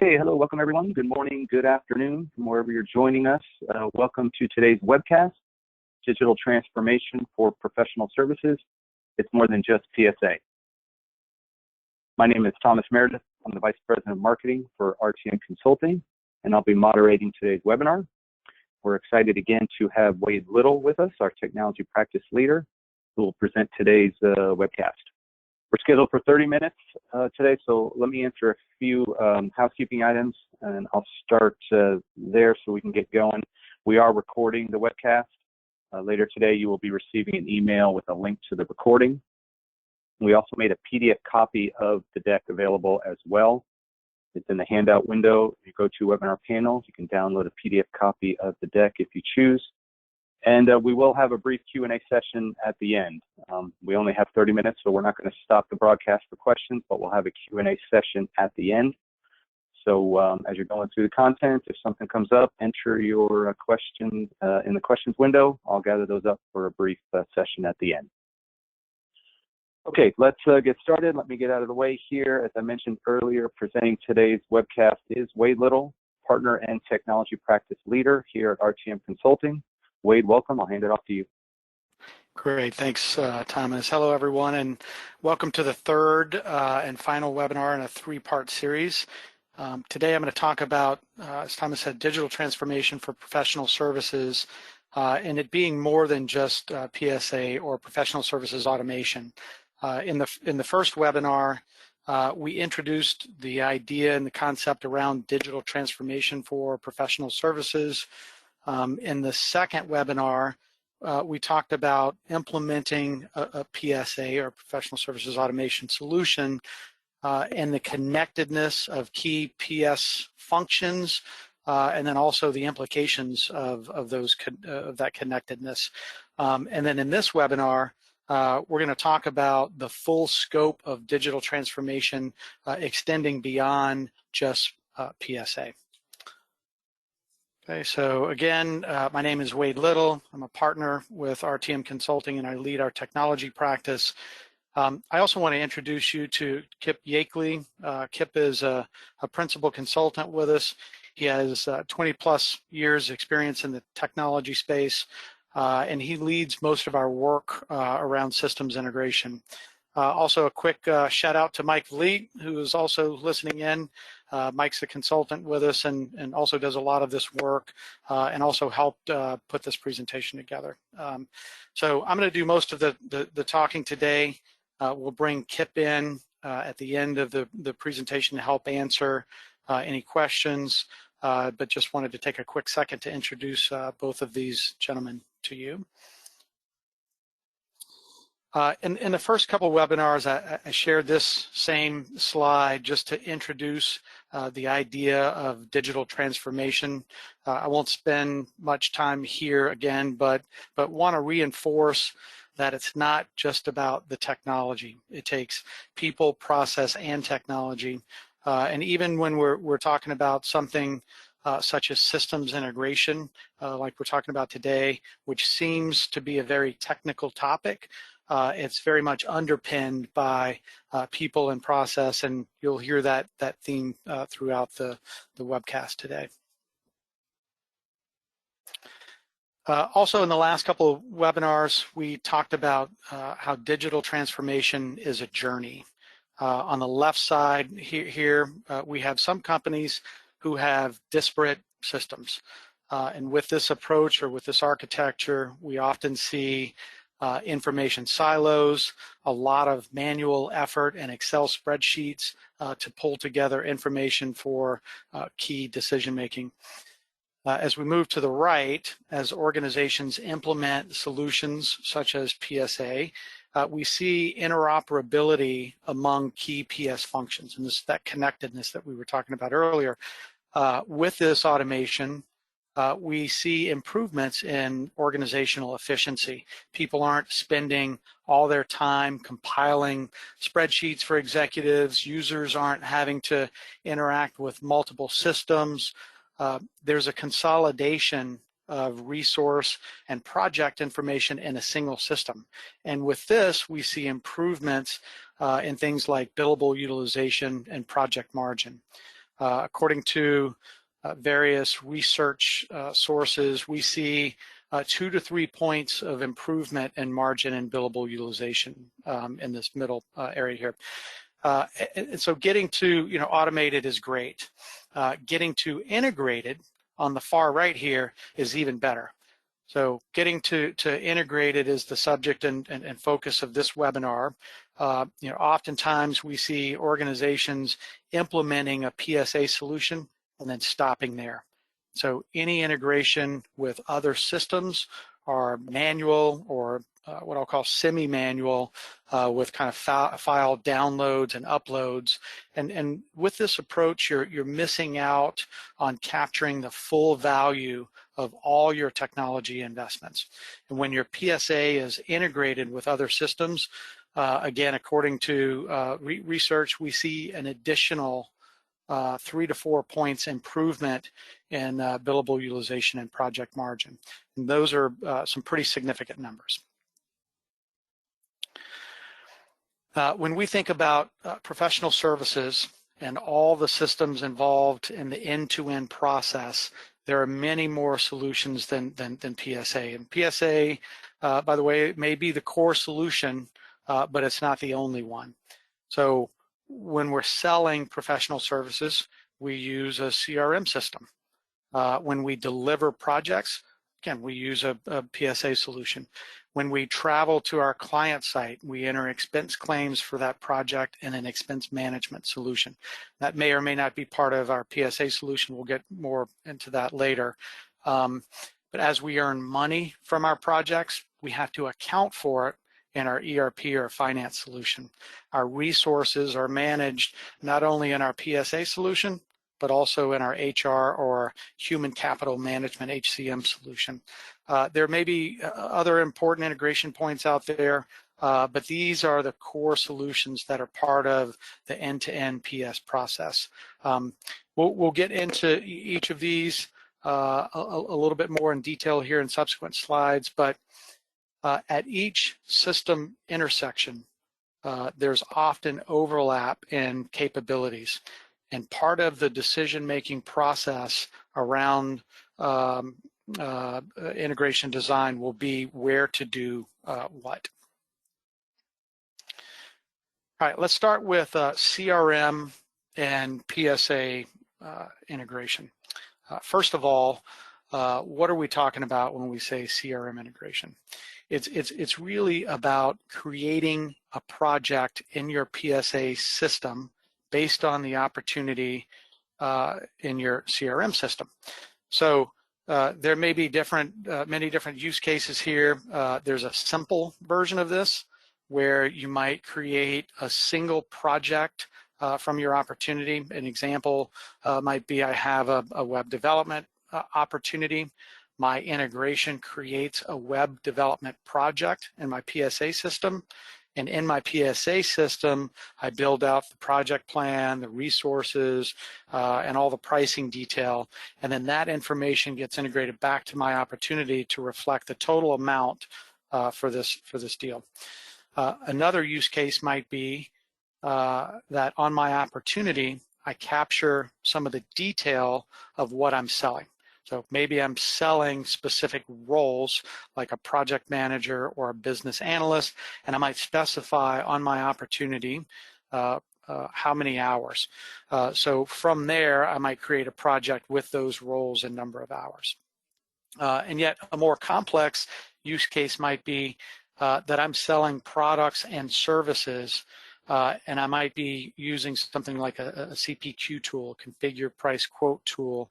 Okay, hello, welcome everyone. Good morning, good afternoon, from wherever you're joining us. Welcome to today's webcast, Digital Transformation for Professional Services. It's more than just PSA. My name is Thomas Meredith. I'm the Vice President of Marketing for RTM Consulting, and I'll be moderating today's webinar. We're excited again to have Wade Little with us, our Technology Practice Leader, who will present today's webcast. We're scheduled for 30 minutes today, so let me answer a few housekeeping items, and I'll start there so we can get going. We are recording the webcast. Later today, you will be receiving an email with a link to the recording. We also made a PDF copy of the deck available as well. It's in the handout window. If you go to Webinar Panels, you can download a PDF copy of the deck if you choose. And we will have a brief Q&A session at the end. We only have 30 minutes, so we're not going to stop the broadcast for questions, but we'll have a Q&A session at the end. So as you're going through the content, if something comes up, enter your question in the questions window. I'll gather those up for a brief session at the end. Okay, let's get started. Let me get out of the way here. As I mentioned earlier, presenting today's webcast is Wade Little, Partner and Technology Practice Leader here at RTM Consulting. Wade, welcome. I'll hand it off to you. Great. Thanks, Thomas. Hello, everyone, and welcome to the third and final webinar in a three-part series. Today, I'm going to talk about, as Thomas said, digital transformation for professional services, and it being more than just PSA or professional services automation. In the first webinar, we introduced the idea and the concept around digital transformation for professional services. In the second webinar, we talked about implementing a PSA or professional services automation solution and the connectedness of key PS functions and then also the implications of that connectedness. And then in this webinar, we're going to talk about the full scope of digital transformation extending beyond just PSA. Okay, so again, my name is Wade Little. I'm a partner with RTM Consulting, and I lead our technology practice. I also want to introduce you to Kip Yakeley. Kip is a principal consultant with us. He has 20-plus years experience in the technology space, and he leads most of our work around systems integration. Also, a quick shout out to Mike Vliet, who is also listening in. Mike's the consultant with us and also does a lot of this work and also helped put this presentation together. So I'm going to do most of the talking today. We'll bring Kip in at the end of the presentation to help answer any questions, but just wanted to take a quick second to introduce both of these gentlemen to you. In the first couple of webinars, I shared this same slide just to introduce the idea of digital transformation. I won't spend much time here again, but want to reinforce that it's not just about the technology. It takes people, process, and technology. And even when we're talking about something such as systems integration, like we're talking about today, which seems to be a very technical topic, it's very much underpinned by people and process, and you'll hear that theme throughout the webcast today. Also, in the last couple of webinars, we talked about how digital transformation is a journey. On the left side here, we have some companies who have disparate systems. And with this approach or with this architecture, we often see information silos, a lot of manual effort and Excel spreadsheets to pull together information for key decision making. As we move to the right, as organizations implement solutions such as PSA, we see interoperability among key PS functions, and this is that connectedness that we were talking about earlier. With this automation, we see improvements in organizational efficiency. People aren't spending all their time compiling spreadsheets for executives. Users aren't having to interact with multiple systems. There's a consolidation of resource and project information in a single system. And with this, we see improvements in things like billable utilization and project margin. According to various research sources, we see 2 to 3 points of improvement in margin and billable utilization in this middle area here. And so getting to automated is great. Getting to integrated on the far right here is even better. So getting to integrated is the subject and focus of this webinar. Oftentimes we see organizations implementing a PSA solution and then stopping there. So any integration with other systems are manual or what I'll call semi-manual with kind of file downloads and uploads. And with this approach, you're missing out on capturing the full value of all your technology investments. And when your PSA is integrated with other systems, again, according to research, we see an additional 3 to 4 points improvement in billable utilization and project margin. And those are some pretty significant numbers. When we think about professional services and all the systems involved in the end-to-end process, there are many more solutions than PSA. And PSA, by the way, may be the core solution, but it's not the only one. So when we're selling professional services, we use a CRM system. When we deliver projects, again, we use a PSA solution. When we travel to our client site, we enter expense claims for that project in an expense management solution. That may or may not be part of our PSA solution. We'll get more into that later. But as we earn money from our projects, we have to account for it in our ERP or finance solution. Our resources are managed not only in our PSA solution, but also in our HR or human capital management HCM solution. There may be other important integration points out there, but these are the core solutions that are part of the end-to-end PS process. We'll get into each of these a little bit more in detail here in subsequent slides, but at each system intersection, there's often overlap in capabilities. And part of the decision-making process around integration design will be where to do what. All right, let's start with CRM and PSA integration. First of all, what are we talking about when we say CRM integration? It's really about creating a project in your PSA system based on the opportunity in your CRM system. So there may be many different use cases here. There's a simple version of this where you might create a single project from your opportunity. An example might be I have a web development opportunity. My integration creates a web development project in my PSA system. And in my PSA system, I build out the project plan, the resources, and all the pricing detail. And then that information gets integrated back to my opportunity to reflect the total amount for this deal. Another use case might be that on my opportunity, I capture some of the detail of what I'm selling. So maybe I'm selling specific roles like a project manager or a business analyst, and I might specify on my opportunity how many hours. So from there, I might create a project with those roles and number of hours. And yet a more complex use case might be that I'm selling products and services, and I might be using something like a CPQ tool, configure price quote tool,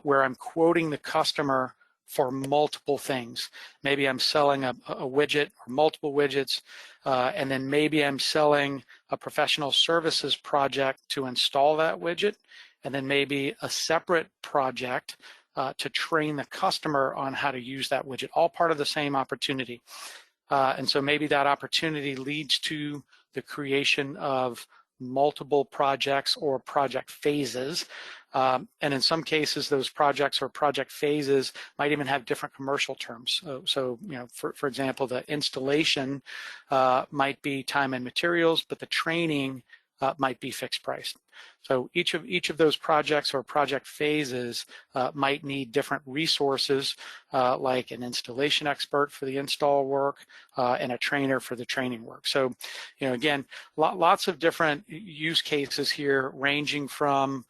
where I'm quoting the customer for multiple things. Maybe I'm selling a widget or multiple widgets, and then maybe I'm selling a professional services project to install that widget, and then maybe a separate project to train the customer on how to use that widget, all part of the same opportunity. And so maybe that opportunity leads to the creation of multiple projects or project phases. And in some cases, those projects or project phases might even have different commercial terms. So for example, the installation might be time and materials, but the training might be fixed price. So each of those projects or project phases might need different resources, like an installation expert for the install work and a trainer for the training work. So, again, lots of different use cases here, ranging from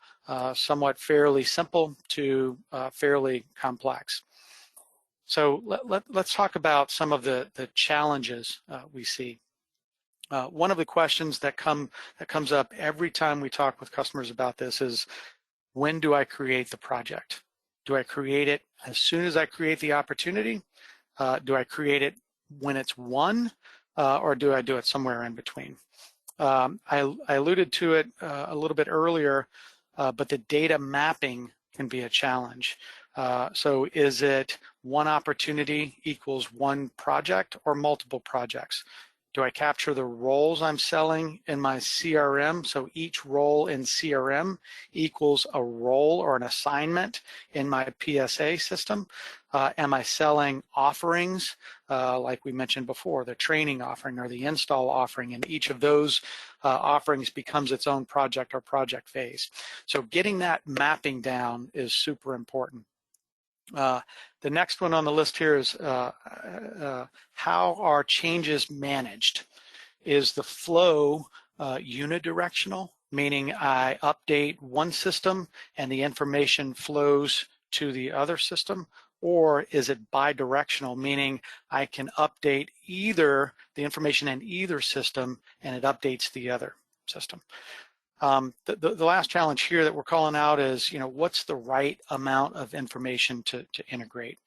somewhat fairly simple to fairly complex. So let's talk about some of the challenges we see. One of the questions that comes up every time we talk with customers about this is, when do I create the project? Do I create it as soon as I create the opportunity? Do I create it when it's won? Or do I do it somewhere in between? I alluded to it a little bit earlier, but the data mapping can be a challenge. So is it one opportunity equals one project or multiple projects? Do I capture the roles I'm selling in my CRM? So each role in CRM equals a role or an assignment in my PSA system. Am I selling offerings, like we mentioned before, the training offering or the install offering, and each of those offerings becomes its own project or project phase. So getting that mapping down is super important. The next one on the list here is how are changes managed? Is the flow unidirectional, meaning I update one system and the information flows to the other system? Or is it bidirectional, meaning I can update either the information in either system and it updates the other system? The last challenge here that we're calling out is, what's the right amount of information to integrate?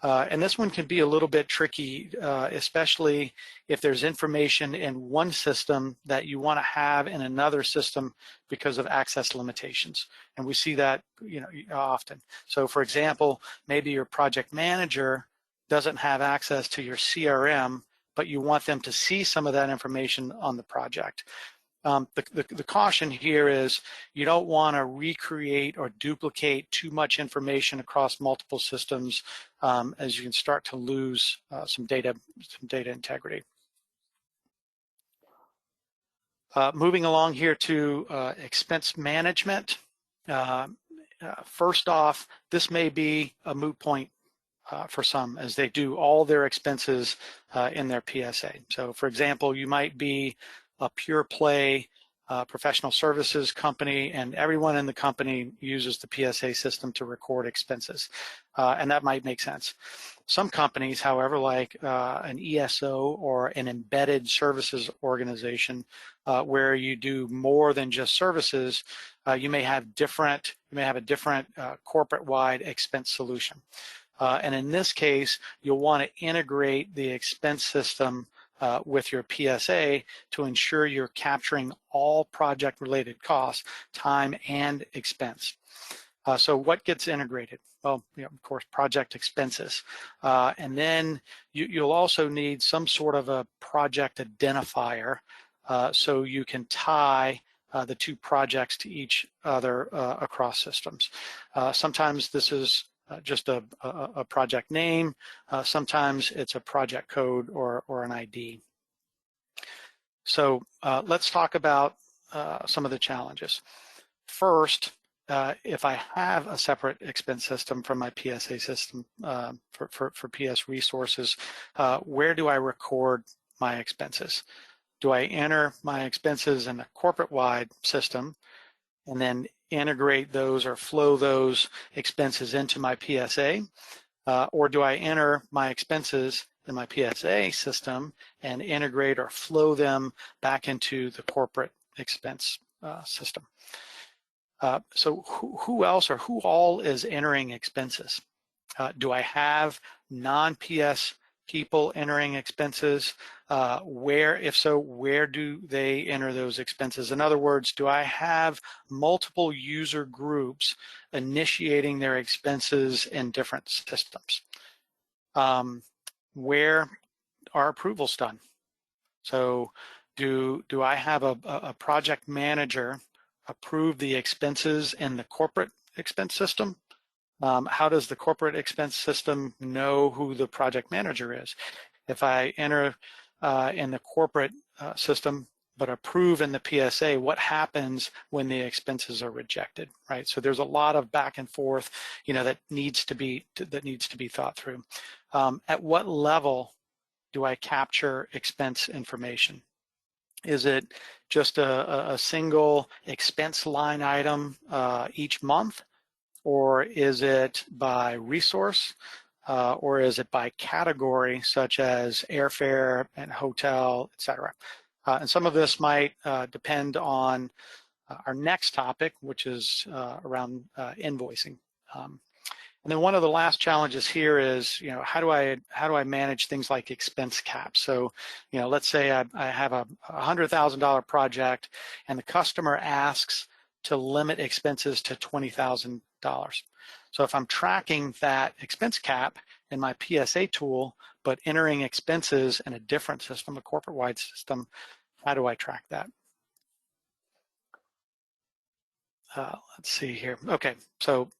And this one can be a little bit tricky, especially if there's information in one system that you want to have in another system because of access limitations. And we see that, often. So for example, maybe your project manager doesn't have access to your CRM, but you want them to see some of that information on the project. The caution here is you don't want to recreate or duplicate too much information across multiple systems, as you can start to lose some data integrity. Moving along here to expense management. First off, this may be a moot point for some, as they do all their expenses in their PSA. So for example, you might be a pure play professional services company, and everyone in the company uses the PSA system to record expenses, and that might make sense. Some companies, however, like an ESO or an embedded services organization, where you do more than just services, you may have a different corporate-wide expense solution. And in this case, you'll want to integrate the expense system with your PSA to ensure you're capturing all project-related costs, time, and expense. So what gets integrated? Well, of course, project expenses. And then you'll also need some sort of a project identifier so you can tie the two projects to each other across systems. Sometimes this is just a project name. Sometimes it's a project code or an ID. So let's talk about some of the challenges. First, if I have a separate expense system from my PSA system for PS resources, where do I record my expenses? Do I enter my expenses in a corporate-wide system and then integrate those or flow those expenses into my PSA? Or do I enter my expenses in my PSA system and integrate or flow them back into the corporate expense system? So who else or who all is entering expenses? Do I have non-PS people entering expenses? If so, where do they enter those expenses? In other words, do I have multiple user groups initiating their expenses in different systems? Where are approvals done? So do I have a project manager approve the expenses in the corporate expense system? How does the corporate expense system know who the project manager is? If I enter in the corporate system, but approve in the PSA, what happens when the expenses are rejected, right? So there's a lot of back and forth, that needs to be thought through. At what level do I capture expense information? Is it just a single expense line item each month, or is it by resource, or is it by category, such as airfare and hotel, etc.? And some of this might depend on our next topic, which is around invoicing. And then one of the last challenges here is, how do I manage things like expense caps? So, let's say I have a $100,000 project, and the customer asks to limit expenses to $20,000. So if I'm tracking that expense cap in my PSA tool, but entering expenses in a different system, a corporate-wide system, how do I track that? Let's see here. Okay, so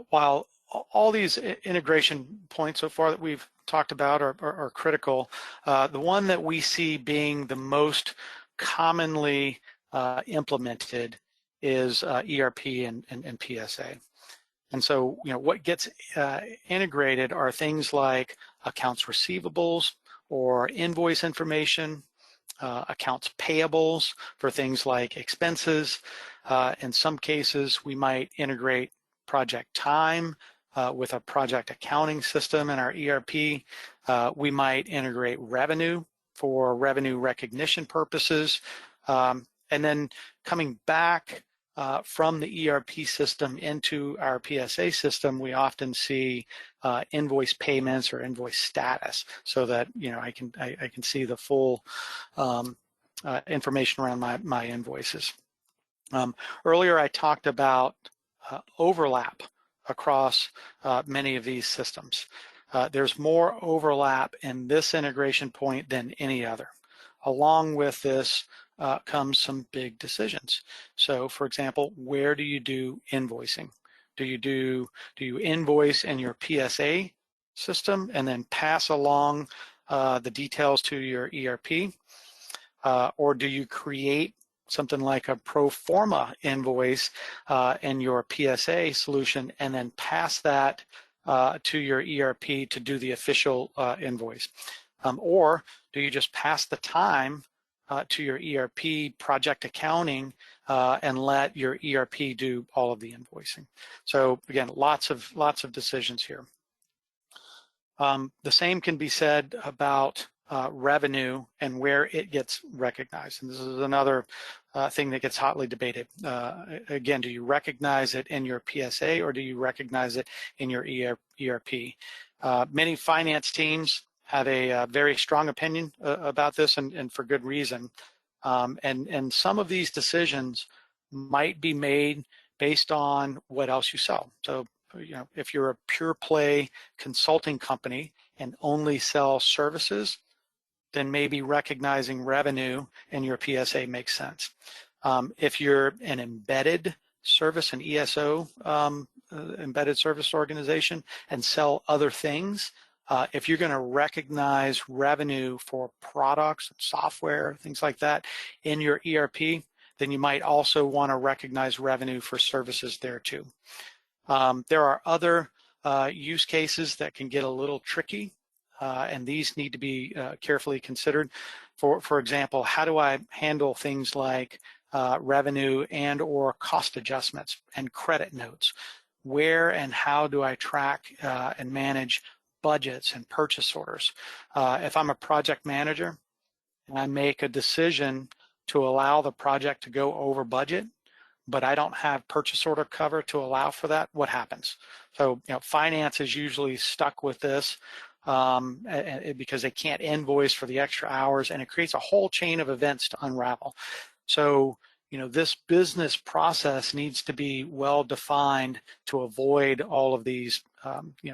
while all these integration points so far that we've talked about are critical, the one that we see being the most commonly implemented is ERP and PSA. And so, what gets integrated are things like accounts receivables or invoice information, accounts payables for things like expenses. In some cases, we might integrate project time with a project accounting system in our ERP. We might integrate revenue for revenue recognition purposes. And then coming back from the ERP system into our PSA system, we often see invoice payments or invoice status, so that I can see the full information around my invoices. Earlier I talked about overlap across many of these systems. There's more overlap in this integration point than any other. Along with this comes some big decisions. So, for example, where do you do invoicing? Do you invoice in your PSA system and then pass along the details to your ERP? Or do you create something like a pro forma invoice in your PSA solution and then pass that to your ERP to do the official invoice? Or do you just pass the time to your ERP project accounting and let your ERP do all of the invoicing? So again, lots of decisions here. The same can be said about revenue and where it gets recognized. And this is another thing that gets hotly debated. Again, do you recognize it in your PSA or do you recognize it in your ERP? Many finance teams have a very strong opinion about this, and for good reason. And some of these decisions might be made based on what else you sell. So, if you're a pure play consulting company and only sell services, then maybe recognizing revenue in your PSA makes sense. If you're an embedded service, an ESO, embedded service organization, and sell other things, if you're going to recognize revenue for products, software, things like that in your ERP, then you might also want to recognize revenue for services there too. There are other use cases that can get a little tricky, and these need to be carefully considered. For example, how do I handle things like revenue and or cost adjustments and credit notes? Where and how do I track and manage budgets and purchase orders? If I'm a project manager and I make a decision to allow the project to go over budget, but I don't have purchase order cover to allow for that, what happens? So, finance is usually stuck with this because they can't invoice for the extra hours, and it creates a whole chain of events to unravel. So, this business process needs to be well defined to avoid all of these,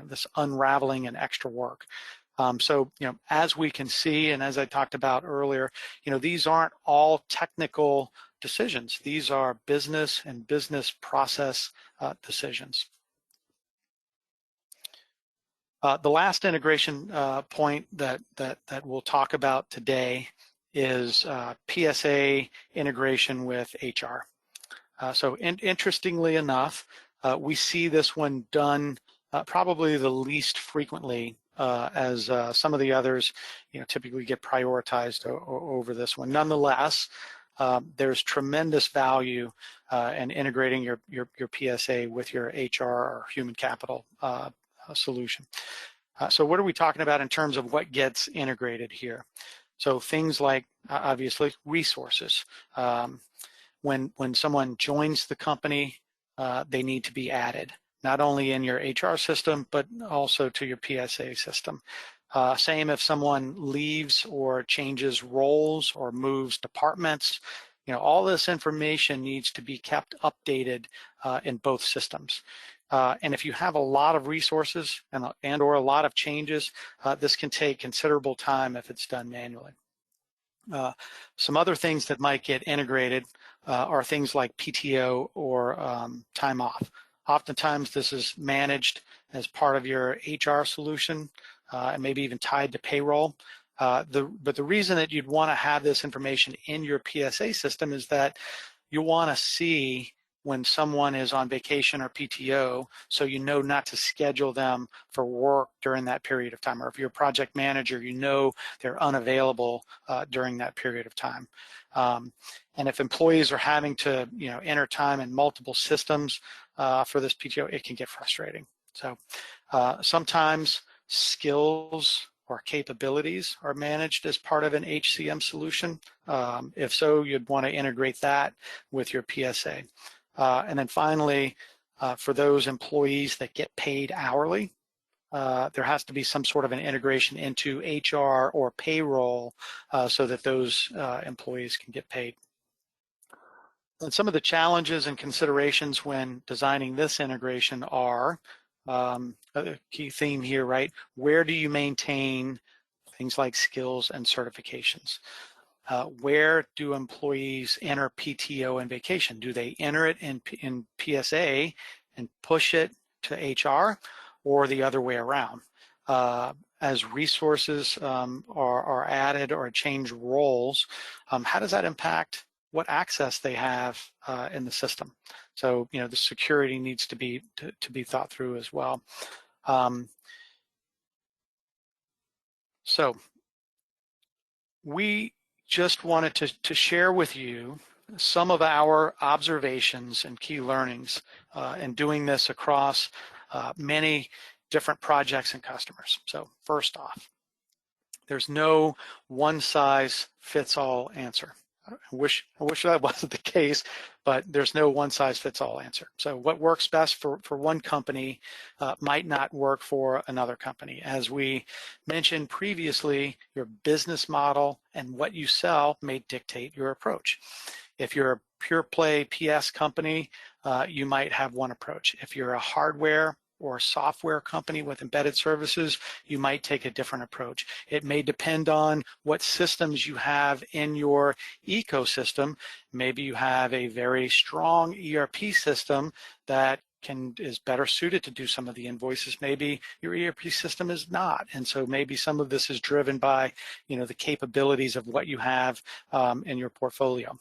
this unraveling and extra work. So, as we can see, and as I talked about earlier, these aren't all technical decisions. These are business and business process decisions. The last integration point that we'll talk about today is PSA integration with HR. So interestingly enough, we see this one done probably the least frequently, as some of the others, typically get prioritized over this one. Nonetheless, there's tremendous value in integrating your PSA with your HR or human capital solution. So what are we talking about in terms of what gets integrated here? So things like, obviously, resources. When someone joins the company, they need to be added, not only in your HR system, but also to your PSA system. Same if someone leaves or changes roles or moves departments, all this information needs to be kept updated in both systems. And if you have a lot of resources and or a lot of changes, this can take considerable time if it's done manually. Some other things that might get integrated are things like PTO or time off. Oftentimes this is managed as part of your HR solution and maybe even tied to payroll. But the reason that you'd want to have this information in your PSA system is that you want to see when someone is on vacation or PTO, so you know not to schedule them for work during that period of time. Or if you're a project manager, you know they're unavailable during that period of time. And if employees are having to enter time in multiple systems for this PTO, it can get frustrating. So sometimes skills or capabilities are managed as part of an HCM solution. If so, you'd want to integrate that with your PSA. And then finally, for those employees that get paid hourly, there has to be some sort of an integration into HR or payroll so that those employees can get paid. And some of the challenges and considerations when designing this integration are, a key theme here, right? Where do you maintain things like skills and certifications? Where do employees enter PTO and vacation? Do they enter it in PSA and push it to HR, or the other way around? As resources are added or change roles, how does that impact what access they have in the system? So the security needs to be thought through as well. So we just wanted to share with you some of our observations and key learnings in doing this across many different projects and customers. So first off, there's no one-size-fits-all answer. I wish that wasn't the case, but there's no one-size-fits-all answer. So what works best for one company might not work for another company. As we mentioned previously, your business model and what you sell may dictate your approach. If you're a pure play PS company, you might have one approach. If you're a hardware or software company with embedded services, you might take a different approach. It may depend on what systems you have in your ecosystem. Maybe you have a very strong ERP system that is better suited to do some of the invoices. Maybe your ERP system is not. And so maybe some of this is driven by the capabilities of what you have in your portfolio.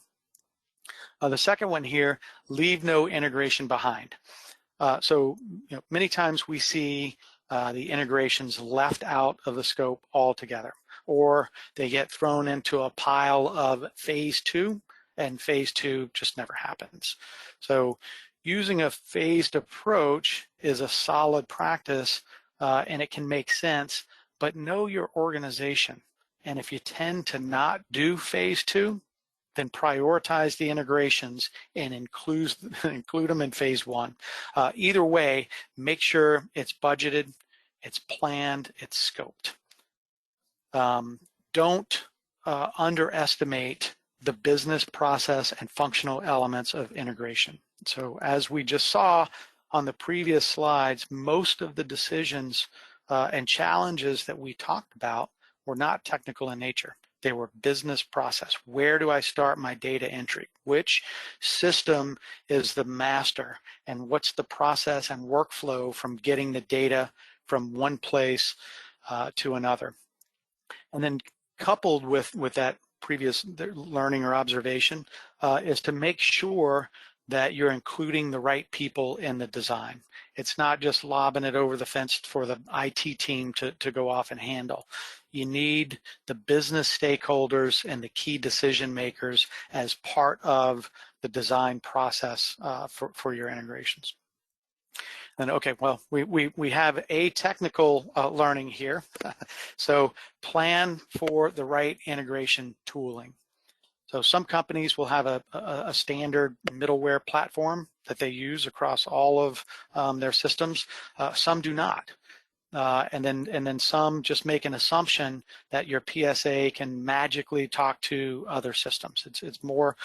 The second one here, leave no integration behind. So many times we see the integrations left out of the scope altogether, or they get thrown into a pile of phase 2, and phase 2 just never happens. So using a phased approach is a solid practice, and it can make sense, but know your organization. And if you tend to not do phase 2, then prioritize the integrations and include them in phase 1. Either way, make sure it's budgeted, it's planned, it's scoped. Don't underestimate the business process and functional elements of integration. So as we just saw on the previous slides, most of the decisions and challenges that we talked about were not technical in nature. They were business process. Where do I start my data entry? Which system is the master? And what's the process and workflow from getting the data from one place to another? And then coupled with that previous learning or observation, is to make sure that you're including the right people in the design. It's not just lobbing it over the fence for the IT team to go off and handle. You need the business stakeholders and the key decision makers as part of the design process for your integrations. And okay, well, we have a technical learning here. So plan for the right integration tooling. So some companies will have a standard middleware platform that they use across all of their systems. Some do not. And then some just make an assumption that your PSA can magically talk to other systems. It's more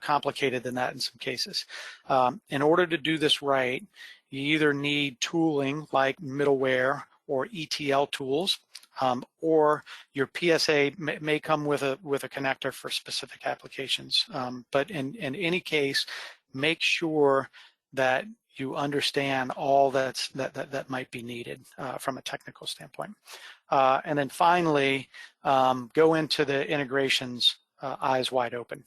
complicated than that in some cases. In order to do this right, you either need tooling like middleware or ETL tools, or your PSA may come with a connector for specific applications. But in any case, make sure that you understand all that might be needed from a technical standpoint. And then finally, go into the integrations eyes wide open.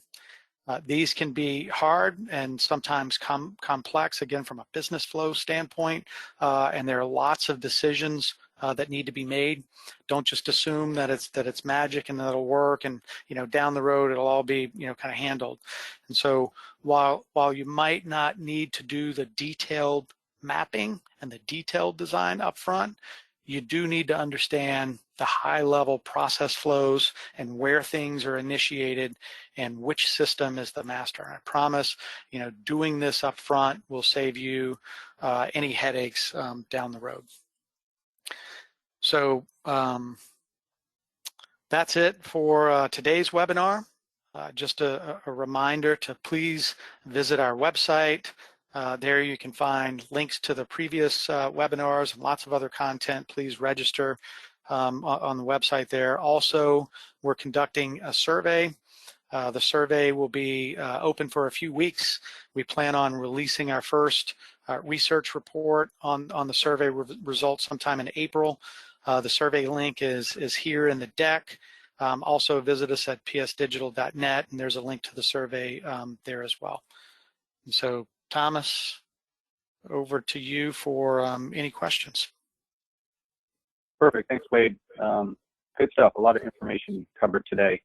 These can be hard and sometimes complex, again, from a business flow standpoint, and there are lots of decisions that need to be made. Don't just assume that it's magic and that it'll work, and down the road it'll all be kind of handled. And so while you might not need to do the detailed mapping and the detailed design up front, you do need to understand the high-level process flows and where things are initiated and which system is the master. And I promise, doing this up front will save you any headaches down the road. So that's it for today's webinar. Just a reminder to please visit our website. There you can find links to the previous webinars and lots of other content. Please register on the website there. Also, we're conducting a survey. The survey will be open for a few weeks. We plan on releasing our first research report on the survey results sometime in April. The survey link is here in the deck. Also visit us at psdigital.net, and there's a link to the survey there as well. And so, Thomas, over to you for any questions. Perfect. Thanks, Wade. Good stuff. A lot of information covered today.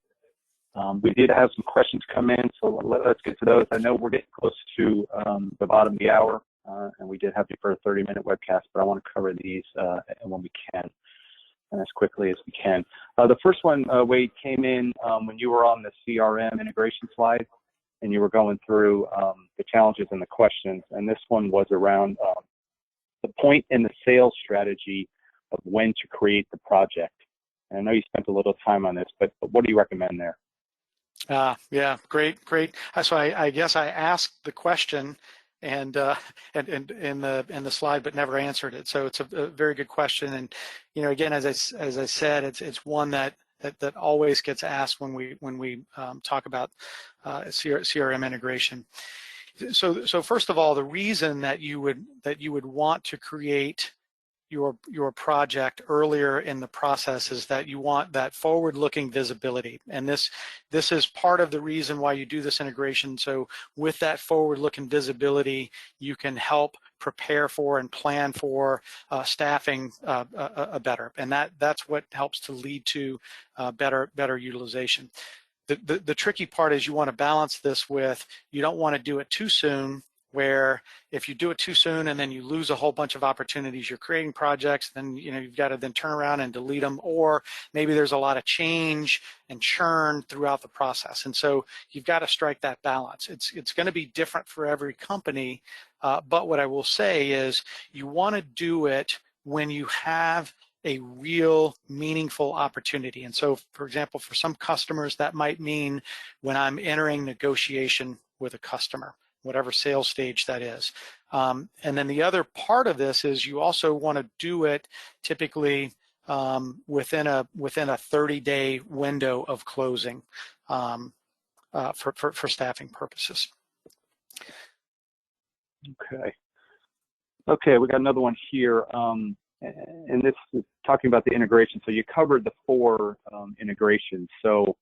We did have some questions come in, so let's get to those. I know we're getting close to the bottom of the hour, and we did have you for a 30-minute webcast, but I want to cover these when we can, and as quickly as we can. The first one, Wade, came in when you were on the CRM integration slide, and you were going through the challenges and the questions, and this one was around the point in the sales strategy of when to create the project. And I know you spent a little time on this, but what do you recommend there? Yeah, great. So I guess I asked the question and in the slide, but never answered it. So it's a very good question. And again, as I said, it's one that always gets asked when we talk about CRM integration. So first of all, the reason that you would want to create your project earlier in the process is that you want that forward-looking visibility, and this is part of the reason why you do this integration. So with that forward-looking visibility, you can help prepare for and plan for staffing better, and that's what helps to lead to better utilization. The tricky part is you want to balance this with, you don't want to do it too soon, where if you do it too soon and then you lose a whole bunch of opportunities, you're creating projects, then you've got to then turn around and delete them, or maybe there's a lot of change and churn throughout the process. And so you've got to strike that balance. It's going to be different for every company, but what I will say is you want to do it when you have a real meaningful opportunity. And so, for example, for some customers, that might mean when I'm entering negotiation with a customer, whatever sales stage that is. And then the other part of this is you also want to do it typically within a 30-day window of closing for staffing purposes. Okay, we got another one here. And this is talking about the integration. So you covered the 4 integrations. So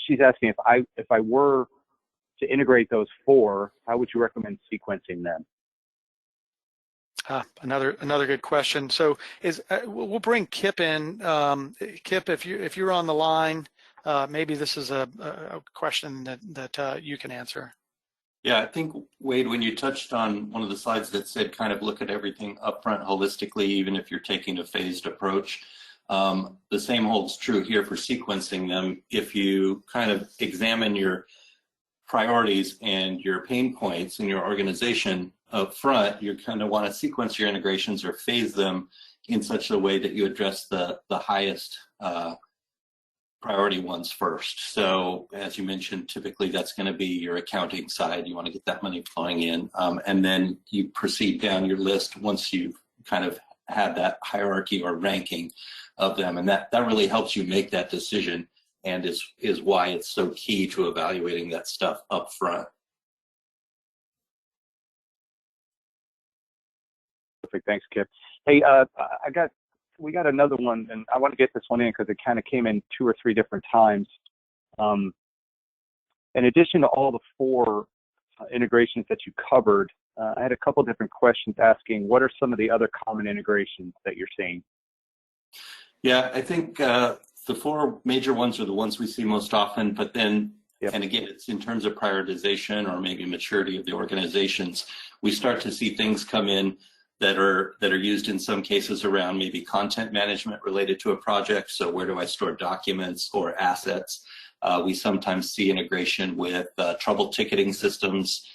she's asking if I were to integrate those 4, how would you recommend sequencing them? Another good question. So we'll bring Kip in. Kip, if you're on the line, maybe this is a question that you can answer. Yeah, I think, Wade, when you touched on one of the slides that said kind of look at everything upfront holistically, even if you're taking a phased approach, the same holds true here for sequencing them. If you kind of examine your priorities and your pain points in your organization up front, you kind of want to sequence your integrations or phase them in such a way that you address the highest priority ones first. So as you mentioned, typically that's going to be your accounting side. You want to get that money flowing in, and then you proceed down your list once you've kind of had that hierarchy or ranking of them, and that really helps you make that decision, and is why it's so key to evaluating that stuff up front. Perfect. Thanks, Kip. Hey, we got another one, and I want to get this one in because it kind of came in 2 or 3 different times. In addition to all the 4 integrations that you covered, I had a couple different questions asking what are some of the other common integrations that you're seeing? Yeah, I think the 4 major ones are the ones we see most often, but then, and again, it's in terms of prioritization or maybe maturity of the organizations, we start to see things come in that are used in some cases around maybe content management related to a project. So where do I store documents or assets? We sometimes see integration with trouble ticketing systems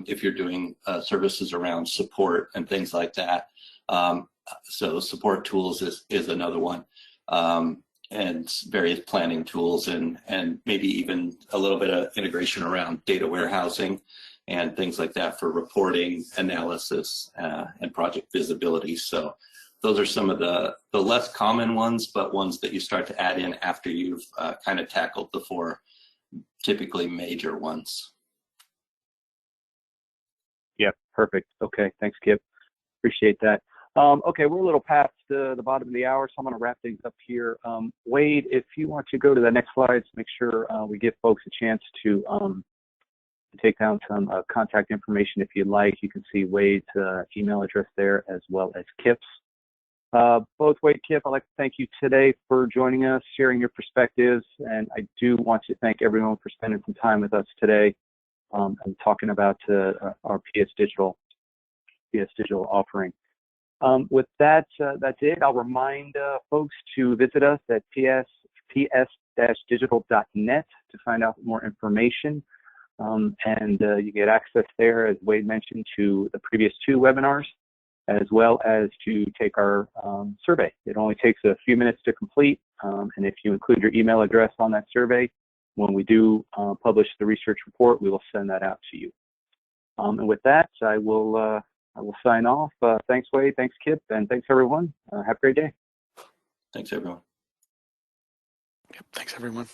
if you're doing services around support and things like that. So support tools is another one, and various planning tools, and maybe even a little bit of integration around data warehousing and things like that for reporting, analysis, and project visibility. So those are some of the less common ones, but ones that you start to add in after you've kind of tackled the 4 typically major ones. Yeah, perfect. Okay, thanks, Kip. Appreciate that. Okay, we're a little past the bottom of the hour, so I'm going to wrap things up here. Wade, if you want to go to the next slides, make sure we give folks a chance to take down some contact information if you'd like. You can see Wade's email address there as well as Kip's. Both Wade and Kip, I'd like to thank you today for joining us, sharing your perspectives, and I do want to thank everyone for spending some time with us today and talking about our PS Digital offering. With that, that's it. I'll remind folks to visit us at ps-digital.net to find out more information. And you get access there, as Wade mentioned, to the previous 2 webinars, as well as to take our survey. It only takes a few minutes to complete, and if you include your email address on that survey, when we do publish the research report, we will send that out to you. And with that, I will sign off. Thanks, Wade. Thanks, Kip. And thanks, everyone. Have a great day. Thanks, everyone. Yep, thanks, everyone.